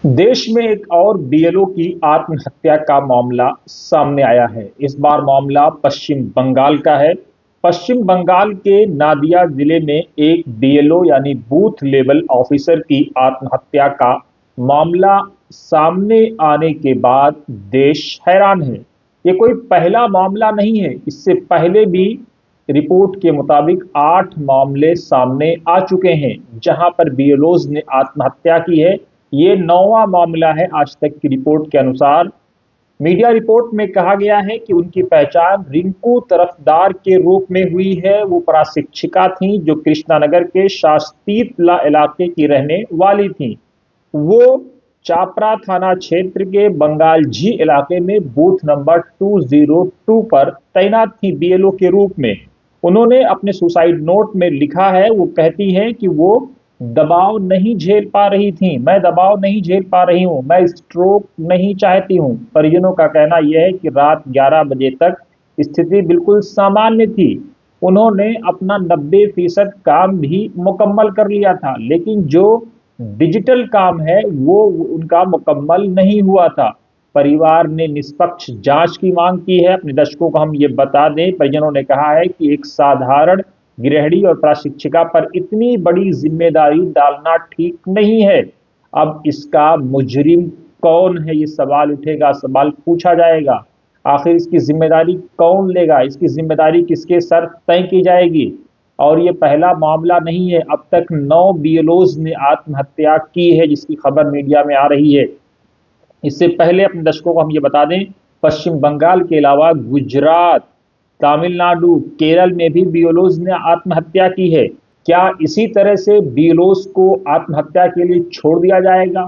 देश में एक और बीएलओ की आत्महत्या का मामला सामने आया है। इस बार मामला पश्चिम बंगाल का है। पश्चिम बंगाल के नादिया जिले में एक बीएलओ यानी बूथ लेवल ऑफिसर की आत्महत्या का मामला सामने आने के बाद देश हैरान है। ये कोई पहला मामला नहीं है। इससे पहले भी रिपोर्ट के मुताबिक 8 मामले सामने आ चुके हैं जहां पर बीएलओज ने आत्महत्या की है। ये 9वां मामला है आज तक की रिपोर्ट के अनुसार। मीडिया रिपोर्ट में कहा गया है कि उनकी पहचान रिंकू तरफदार के रूप में हुई है। वो प्राशिक्षिका थी जो कृष्णानगर के शास्तीतला इलाके की रहने वाली थी। वो चापरा थाना क्षेत्र के बंगालझी इलाके में बूथ नंबर 202 पर तैनात थी बीएलओ के रूप में। उन्होंने अपने सुसाइड नोट में लिखा है, वो कहती हैं कि वो दबाव नहीं झेल पा रही थी। मैं दबाव नहीं झेल पा रही हूँ, मैं स्ट्रोक नहीं चाहती हूँ। परिजनों का कहना यह है कि रात 11 बजे तक स्थिति बिल्कुल सामान्य थी। उन्होंने अपना 90% काम भी मुकम्मल कर लिया था, लेकिन जो डिजिटल काम है वो उनका मुकम्मल नहीं हुआ था। परिवार ने निष्पक्ष जांच की मांग की है। अपने दर्शकों को हम ये बता दें, परिजनों ने कहा है कि एक साधारण गृहिणी और प्रशिक्षिका पर इतनी बड़ी जिम्मेदारी डालना ठीक नहीं है। अब इसका मुजरिम कौन है, ये सवाल उठेगा, सवाल पूछा जाएगा। आखिर इसकी जिम्मेदारी कौन लेगा, इसकी जिम्मेदारी किसके सर तय की जाएगी। और ये पहला मामला नहीं है, अब तक 9 बीएलओज ने आत्महत्या की है जिसकी खबर मीडिया में आ रही है। इससे पहले अपने दर्शकों को हम ये बता दें, पश्चिम बंगाल के अलावा गुजरात, तमिलनाडु, केरल में भी बीएलओज ने आत्महत्या की है। क्या इसी तरह से बीएलओज को आत्महत्या के लिए छोड़ दिया जाएगा?